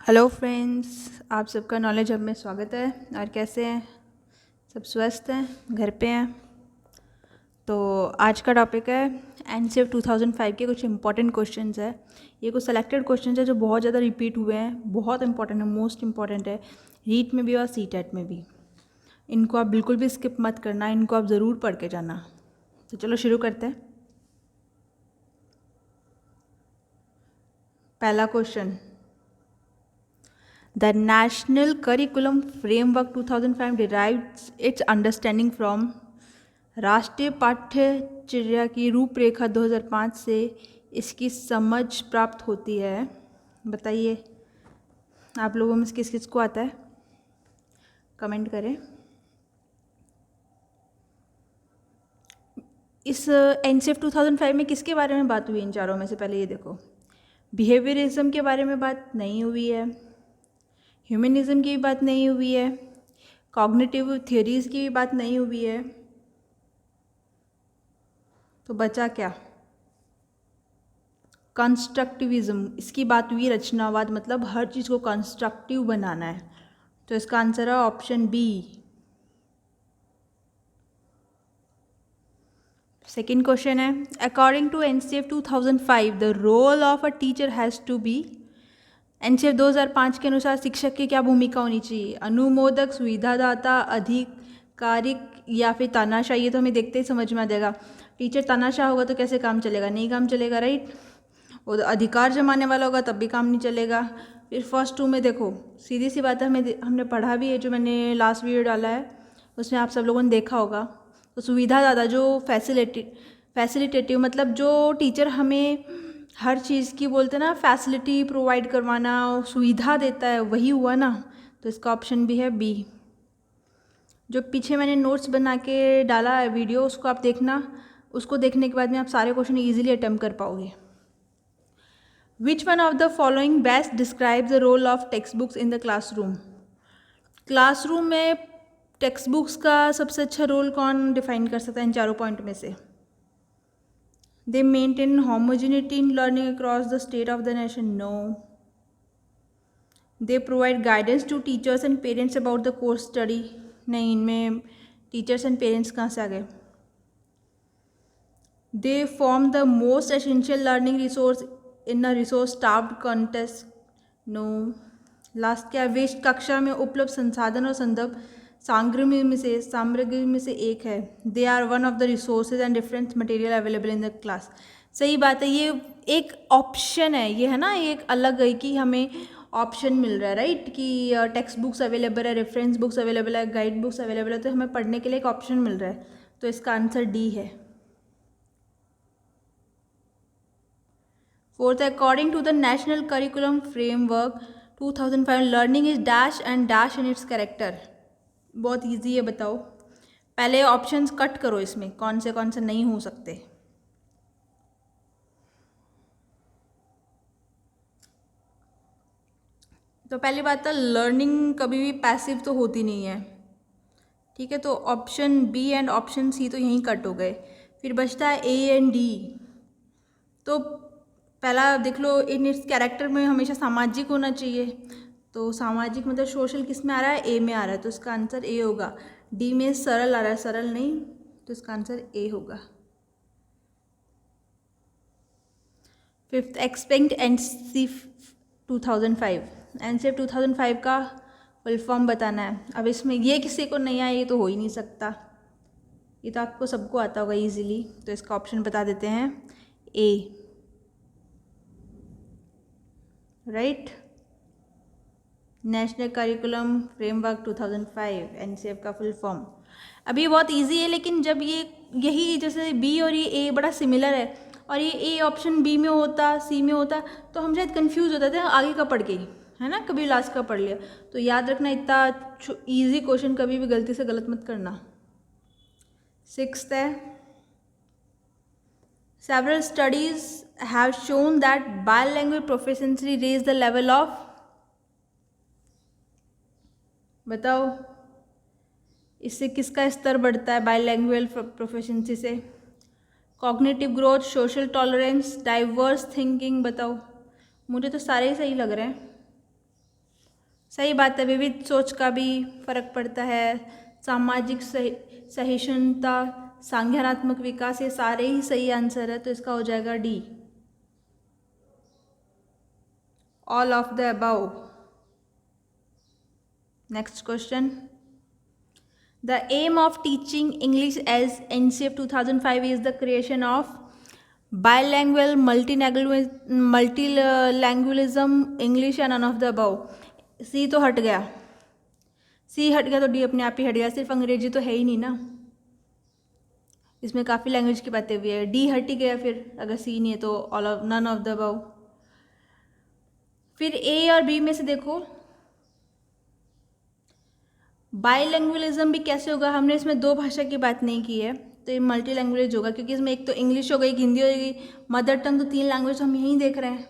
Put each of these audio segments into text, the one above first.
Hello friends, आप सबका knowledge hub में स्वागत है। और कैसे हैं सब? स्वस्थ हैं, घर पे हैं? तो आज का टॉपिक है एनसीएफ 2005 के कुछ इंपॉर्टेंट क्वेश्चंस है। ये कुछ सेलेक्टेड क्वेश्चंस है जो बहुत ज़्यादा रिपीट हुए हैं, बहुत इंपॉर्टेंट है, मोस्ट इंपॉर्टेंट है, रीट में भी और सीटेट में भी। इनको आप बिल्कुल भी स्किप मत करना, इनको आप ज़रूर पढ़ के जाना। तो चलो शुरू करते हैं। पहला question, The National Curriculum Framework 2005 derives its understanding from राष्ट्रीय पाठ्यचर्या की रूपरेखा 2005 से इसकी समझ प्राप्त होती है। बताइए आप लोगों में से किस किस को आता है, कमेंट करें। इस एनसीएफ 2005 में किसके बारे में बात हुई इन चारों में से? पहले ये देखो, बिहेवियरिज्म के बारे में बात नहीं हुई है, ह्यूमनिज्म की भी बात नहीं हुई है, कॉग्निटिव थ्योरीज की भी बात नहीं हुई है। तो बचा क्या? कंस्ट्रक्टिविज्म, इसकी बात हुई। रचनावाद मतलब हर चीज़ को कंस्ट्रक्टिव बनाना है। तो इसका आंसर है ऑप्शन बी। सेकेंड क्वेश्चन है, according to NCF 2005 the role of a teacher has to be. NCF 2005 के अनुसार शिक्षक की क्या भूमिका होनी चाहिए? अनुमोदक, सुविधादाता, आधिकारिक या फिर तानाशाह? ये तो हमें देखते ही समझ में आ जाएगा। टीचर तानाशाह होगा तो कैसे काम चलेगा? नहीं काम चलेगा, राइट। वो अधिकार जमाने वाला होगा तब भी काम नहीं चलेगा। फिर फर्स्ट टू में देखो, सीधी सी बात है, हमने पढ़ा भी है, जो मैंने लास्ट वीडियो डाला है उसमें आप सब लोगों ने देखा होगा। तो सुविधादाता जो फैसिलिटेटिव मतलब जो टीचर हमें हर चीज़ की बोलते हैं ना, फैसिलिटी प्रोवाइड करवाना, सुविधा देता है, वही हुआ ना। तो इसका ऑप्शन भी है बी। जो पीछे मैंने नोट्स बना के डाला है वीडियो, उसको आप देखना। उसको देखने के बाद में आप सारे क्वेश्चन ईजिली अटेम्प्ट कर पाओगे। Which one of the following best describes the role of textbooks in the classroom? Classroom में टेक्स्ट बुक्स का सबसे अच्छा रोल कौन डिफाइन कर सकता है इन चारों पॉइंट में से? They maintain homogeneity in learning across the state of the nation. No. They provide guidance to teachers and parents about the course study. नहीं, इनमें टीचर्स एंड पेरेंट्स कहाँ से आ गए? They form the most essential learning resource in a resource starved context. No. Last क्या? वे कक्षा में उपलब्ध संसाधन और संदर्भ सामग्री में से एक है। They are one of the resources and different material available in the class. सही बात है, ये एक ऑप्शन है, ये है ना, ये एक अलग है कि हमें ऑप्शन मिल रहा है, राइट, कि टेक्स्ट बुक्स अवेलेबल है, रेफरेंस बुक्स अवेलेबल है, गाइड बुक्स अवेलेबल है, तो हमें पढ़ने के लिए एक ऑप्शन मिल रहा है। तो इसका आंसर डी है। Fourth, according to the national curriculum framework 2005 learning is dash and dash in its character. बहुत इजी है, बताओ। पहले ऑप्शंस कट करो, इसमें कौन से नहीं हो सकते। तो पहली बात है, लर्निंग कभी भी पैसिव तो होती नहीं है, ठीक है। तो option B and option C तो यहीं कट हो गए। फिर बचता है ए एंड डी। तो पहला देख लो, इन इट्स कैरेक्टर में हमेशा सामाजिक होना चाहिए। तो सामाजिक मतलब सोशल किस में आ रहा है? ए में आ रहा है, तो इसका आंसर ए होगा। डी में सरल आ रहा है, सरल नहीं, तो इसका आंसर ए होगा। Fifth, expect NCF 2005। एनसीएफ 2005 का फुल फॉर्म बताना है। अब इसमें ये किसी को नहीं आया, ये तो हो ही नहीं सकता, ये तो आपको सबको आता होगा इजीली। तो इसका ऑप्शन बता देते हैं, A, right. National curriculum framework 2005 NCF का फुल फॉर्म। अब ये बहुत इजी है, लेकिन जब यही जैसे बी और ये ए बड़ा सिमिलर है, और ये ए ऑप्शन बी में होता, सी में होता, तो हम शायद कंफ्यूज होते थे आगे का पढ़ के, है ना, कभी लास्ट का पढ़ लिया। तो याद रखना, इतना इजी क्वेश्चन कभी भी गलती से गलत मत करना। सिक्स्थ है, several studies have shown that bilingual proficiency raise the level of, बताओ, इससे किसका स्तर बढ़ता है बाइलैंग्वेज प्रोफिशिएंसी से? Cognitive growth, social tolerance, diverse thinking? बताओ, मुझे तो सारे ही सही लग रहे हैं। सही बात है, विविध सोच का भी फर्क पड़ता है, सामाजिक सहिष्णुता, संज्ञानात्मक विकास, ये सारे ही सही आंसर है, तो इसका हो जाएगा D, all of the above. Next question, the aim of teaching English as NCF 2005 is the creation of bilingual multilingualism English and none of the above। C तो हट गया, सी हट गया तो डी अपने आप ही हट गया, सिर्फ अंग्रेजी तो है ही नहीं ना, इसमें काफ़ी लैंग्वेज की बातें हुई है, डी हट ही गया फिर, अगर सी नहीं है तो all of none of the above. फिर ए और बी में से देखो, बाईलैंग्वेलिज्म भी कैसे होगा, हमने इसमें दो भाषा की बात नहीं की है, तो ये मल्टी लैंग्वेज होगा, क्योंकि इसमें एक तो इंग्लिश हो गई, एक हिंदी हो गई, मदर टंग, तो तीन लैंग्वेज हम यहीं देख रहे हैं,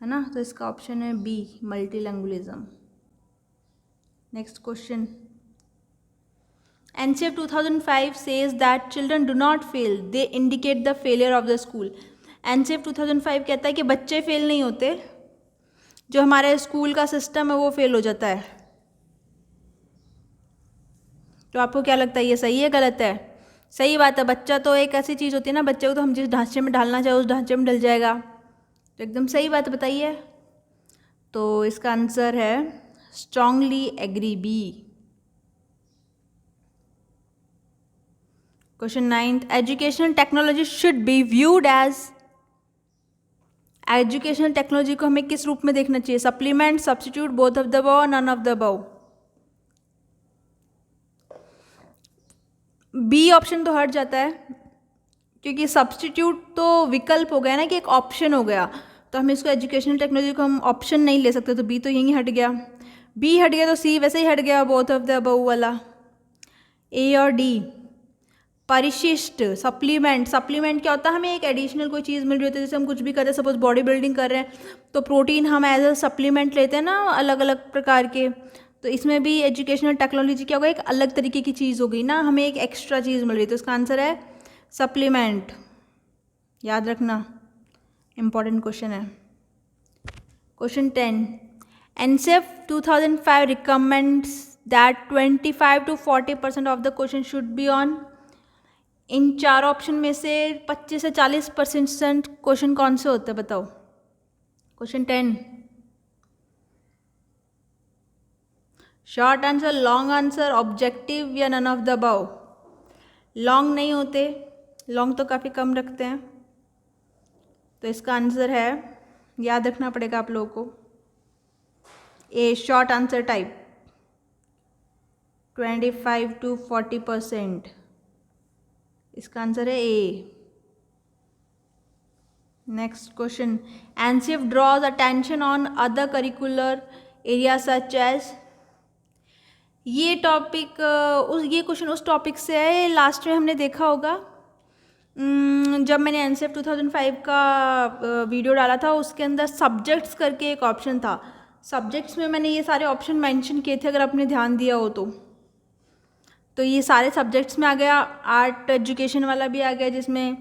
है ना, तो इसका ऑप्शन है B, multilingualism. Next question, NCF 2005 says that children do not fail, they indicate the failure of the school। NCF 2005 कहता है कि बच्चे फेल नहीं होते, जो हमारे स्कूल का सिस्टम है वो फेल हो जाता है। तो आपको क्या लगता है, ये सही है गलत है? सही बात है, बच्चा तो एक ऐसी चीज़ होती है ना, बच्चे को तो हम जिस ढांचे में डालना चाहे उस ढांचे में डल जाएगा, तो एकदम सही बात बताइए। तो इसका आंसर है strongly agree, B. Question 9, educational technology should be viewed as, educational technology को हमें किस रूप में देखना चाहिए, supplement, substitute, both of the above, none of the above. B option तो हट जाता है, क्योंकि सब्स्टिट्यूट तो विकल्प हो गया ना, कि एक ऑप्शन हो गया, तो हम इसको एजुकेशनल टेक्नोलॉजी को हम ऑप्शन नहीं ले सकते, तो बी तो यहीं हट गया, बी हट गया तो सी वैसे ही हट गया, बोथ ऑफ द अबव वाला। ए और डी, परिशिष्ट, सप्लीमेंट, सप्लीमेंट क्या होता है, हमें एक एडिशनल कोई चीज़ मिल रही होती है, जैसे हम कुछ भी कर रहे हैं, सपोज बॉडी बिल्डिंग कर रहे हैं, तो प्रोटीन हम एज अ सप्लीमेंट लेते हैं ना, अलग अलग प्रकार के, तो इसमें भी एजुकेशनल टेक्नोलॉजी क्या होगा, एक अलग तरीके की चीज़ हो गई ना, हमें एक एक्स्ट्रा चीज़ मिल रही है, तो इसका आंसर है सप्लीमेंट, याद रखना, इम्पॉर्टेंट क्वेश्चन है। Question 10, NCF 2005 recommends that 25 to 40% of the question should be on, इन चार ऑप्शन में से 25 से 40% क्वेश्चन कौन से होते हैं बताओ। Question 10, short answer, long answer, objective या none of the above. Long नहीं होते, लॉन्ग तो काफ़ी कम रखते हैं, तो इसका आंसर है, याद रखना पड़ेगा आप लोगों को, A, short answer type, 25 to 40%, इसका आंसर है A. Next question, NCF draws attention on other curricular area such as, ये टॉपिक ये क्वेश्चन उस टॉपिक से है, लास्ट में हमने देखा होगा, जब मैंने NCF 2005 का वीडियो डाला था, उसके अंदर सब्जेक्ट्स करके एक ऑप्शन था, सब्जेक्ट्स में मैंने ये सारे ऑप्शन मेंशन किए थे, अगर आपने ध्यान दिया हो तो ये सारे सब्जेक्ट्स में आ गया, आर्ट एजुकेशन वाला भी आ गया, जिसमें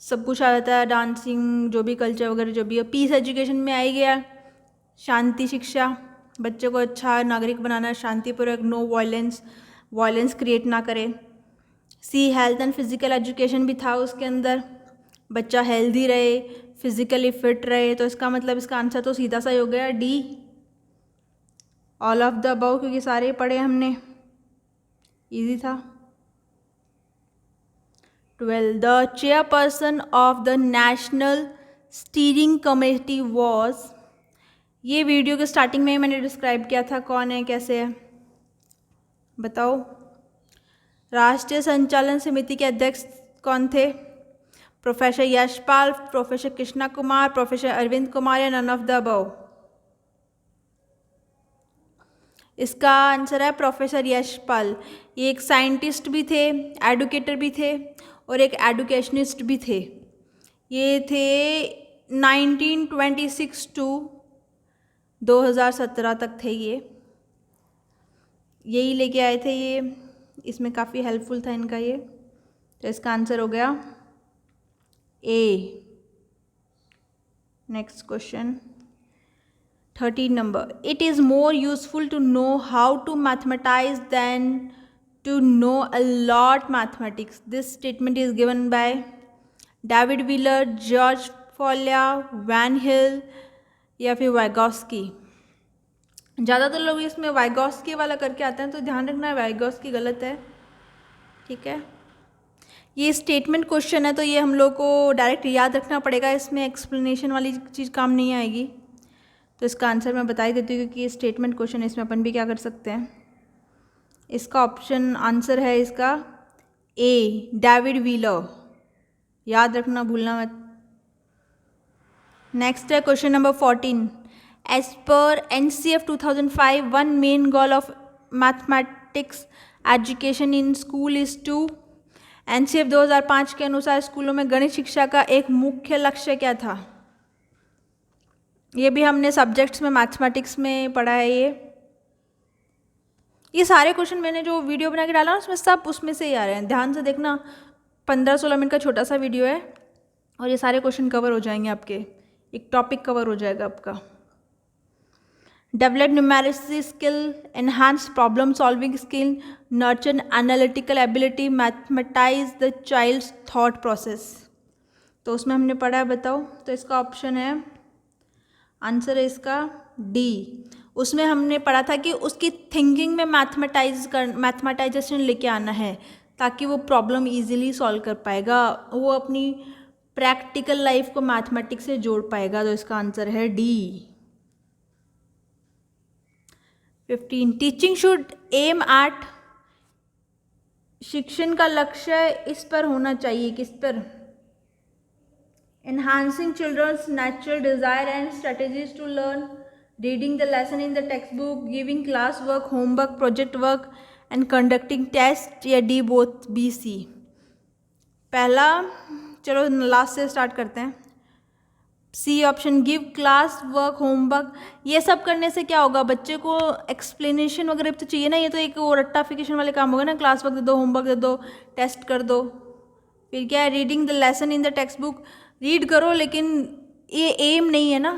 सब कुछ आ जाता है, डांसिंग, जो भी कल्चर वगैरह जो भी है, पीस एजुकेशन में आ ही गया, शांति शिक्षा, बच्चे को अच्छा नागरिक बनाना, शांतिपूर्वक, नो वायलेंस, वायलेंस क्रिएट ना करे। सी, हेल्थ एंड फिजिकल एजुकेशन भी था उसके अंदर, बच्चा हेल्दी रहे, फिजिकली फिट रहे, तो इसका मतलब इसका आंसर तो सीधा सा ही हो गया D, all of the above, क्योंकि सारे पढ़े हमने, इजी था। 12, the chairperson of the national steering committee was, ये वीडियो के स्टार्टिंग में मैंने डिस्क्राइब किया था, कौन है कैसे है बताओ। राष्ट्रीय संचालन समिति के अध्यक्ष कौन थे, professor Yashpal, professor Krishna Kumar, professor Arvind Kumar, या नन ऑफ द अबव। इसका आंसर है प्रोफेसर यशपाल, ये एक साइंटिस्ट भी थे, एडुकेटर भी थे, और एक एडुकेशनिस्ट भी थे। ये थे 1926 टू 2017 तक थे, यही लेके आए थे ये, इसमें काफ़ी हेल्पफुल था इनका ये, तो इसका आंसर हो गया A. Next question, 13 number. It is more useful to know how to mathematize than to know a lot mathematics. This statement is given by David Wheeler, George Folia, Van Hill या फिर Vygotsky. ज़्यादातर लोग इसमें Vygotsky वाला करके आते हैं, तो ध्यान रखना वाइगॉस्की गलत है. ठीक है, ये स्टेटमेंट क्वेश्चन है तो ये हम लोग को डायरेक्ट याद रखना पड़ेगा, इसमें एक्सप्लेनेशन वाली चीज़ काम नहीं आएगी. तो इसका आंसर मैं बता ही देती हूँ क्योंकि ये स्टेटमेंट क्वेश्चन है, इसमें अपन भी क्या कर सकते हैं. इसका ऑप्शन आंसर है इसका ए, डेविड व्हीलर. याद रखना, भूलना मत. नेक्स्ट है question number 14. As per NCF 2005 one main goal of mathematics education in school is to. NCF 2005 के अनुसार स्कूलों में गणित शिक्षा का एक मुख्य लक्ष्य क्या था. ये भी हमने सब्जेक्ट्स में मैथमेटिक्स में पढ़ा है. ये सारे क्वेश्चन मैंने जो वीडियो बना के डाला ना उसमें सब उसमें से ही आ रहे हैं. ध्यान से देखना, 15-16 मिनट का छोटा सा वीडियो है और ये सारे क्वेश्चन कवर हो जाएंगे आपके. एक टॉपिक कवर हो जाएगा आपका. Develop numeracy skill, enhance problem solving skill, nurture analytical ability, mathematize the child's thought process. तो उसमें हमने पढ़ा है, बताओ. तो इसका ऑप्शन है, आंसर है इसका डी. उसमें हमने पढ़ा था कि उसकी थिंकिंग में मैथमेटाइजेशन लेके आना है ताकि वो प्रॉब्लम इजीली सॉल्व कर पाएगा, वो अपनी प्रैक्टिकल लाइफ को मैथमेटिक्स से जोड़ पाएगा. तो इसका आंसर है D. 15. Teaching should aim at, शिक्षण का लक्ष्य इस पर होना चाहिए. किस पर. Enhancing children's natural desire and strategies to learn, reading the lesson in the text book, giving class work, homework, project work and conducting test, या डी बोथ, बी सी. पहला, चलो लास्ट से स्टार्ट करते हैं. C option, give class work, homework. ये सब करने से क्या होगा, बच्चे को एक्सप्लेनेशन वगैरह तो चाहिए ना. ये तो एक वो रट्टाफिकेशन वाले काम होगा ना, क्लास वर्क दे दो, होमवर्क दे दो, टेस्ट कर दो. फिर क्या है, reading the lesson in the text book. Read करो लेकिन ये एम नहीं है ना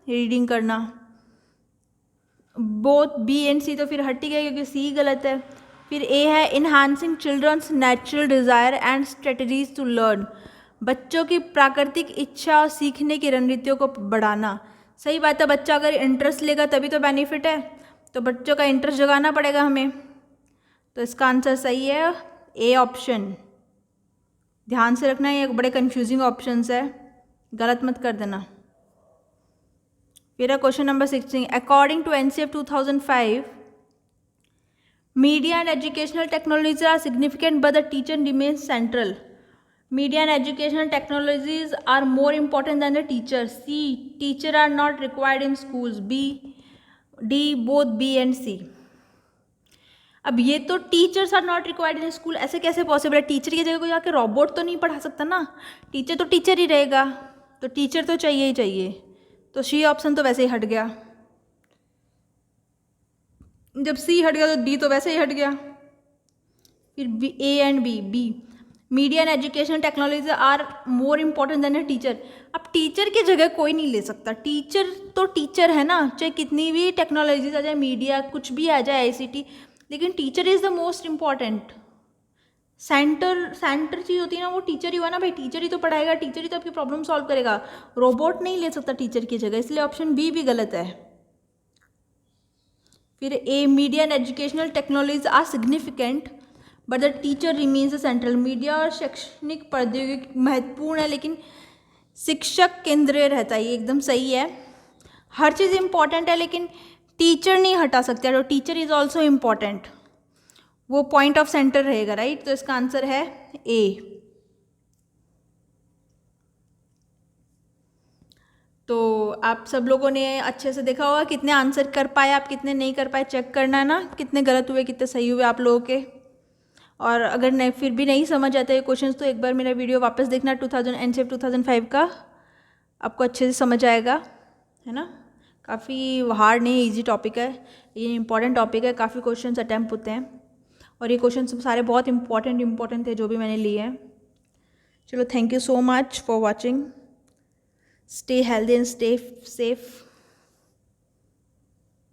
रीडिंग करना. बोथ बी एंड सी तो फिर हट ही गया क्योंकि सी गलत है. फिर ए है, enhancing children's natural desire and strategies to learn, बच्चों की प्राकृतिक इच्छा और सीखने की रणनीतियों को बढ़ाना. सही बात है, बच्चा अगर इंटरेस्ट लेगा तभी तो बेनिफिट है, तो बच्चों का इंटरेस्ट जगाना पड़ेगा हमें. तो इसका आंसर सही है ए ऑप्शन. ध्यान से रखना, ये बड़े कंफ्यूजिंग ऑप्शंस है, गलत मत कर देना. फिर question number 16. According to NCF 2005 media and educational technologies are significant but the teacher remains central. Media and educational technologies are more important than the teacher. C, teacher are not required in schools. B, D both B and C. अब ये तो teachers are not required in school, ऐसे कैसे possible है. Teacher की जगह कोई आके रोबोट तो नहीं पढ़ा सकता ना. टीचर तो टीचर ही रहेगा, तो टीचर तो चाहिए ही चाहिए. तो सी ऑप्शन तो वैसे ही हट गया. जब सी हट गया तो डी तो वैसे ही हट गया. फिर B, A and B. B, media and education technology are more important than a teacher. अब टीचर की जगह कोई नहीं ले सकता. टीचर तो टीचर है ना, चाहे कितनी भी टेक्नोलॉजीज आ जाए, मीडिया कुछ भी आ जाए, ICT, लेकिन teacher is the most important. Centre चीज़ होती है ना, वो टीचर ही हुआ ना भाई. टीचर ही तो पढ़ाएगा, टीचर ही तो आपकी प्रॉब्लम सॉल्व करेगा. रोबोट नहीं ले सकता टीचर की जगह, इसलिए ऑप्शन बी भी गलत है. फिर A, media and educational technologies are significant but the teacher remains the central. Media और शैक्षणिक प्रौद्योगिकी महत्वपूर्ण है लेकिन शिक्षक केंद्रीय रहता है. ये एकदम सही है. हर चीज़ इम्पॉर्टेंट है लेकिन टीचर नहीं हटा सकते. तो टीचर इज ऑल्सो इम्पॉर्टेंट, वो पॉइंट ऑफ सेंटर रहेगा. राइट. तो इसका आंसर है ए. तो आप सब लोगों ने अच्छे से देखा होगा कितने आंसर कर पाए आप, कितने नहीं कर पाए. चेक करना है ना, कितने गलत हुए कितने सही हुए आप लोगों के. और अगर नहीं फिर भी नहीं समझ आते ये क्वेश्चंस तो एक बार मेरा वीडियो वापस देखना NCF 2005 का, आपको अच्छे से समझ आएगा, है ना. काफ़ी हार्ड नहीं, इजी टॉपिक है ये, इंपॉर्टेंट टॉपिक है. काफ़ी क्वेश्चंस अटैम्प्ट होते हैं और ये क्वेश्चंस सारे बहुत इंपॉर्टेंट थे जो भी मैंने लिए हैं. चलो, thank you so much for watching. Stay healthy and stay safe.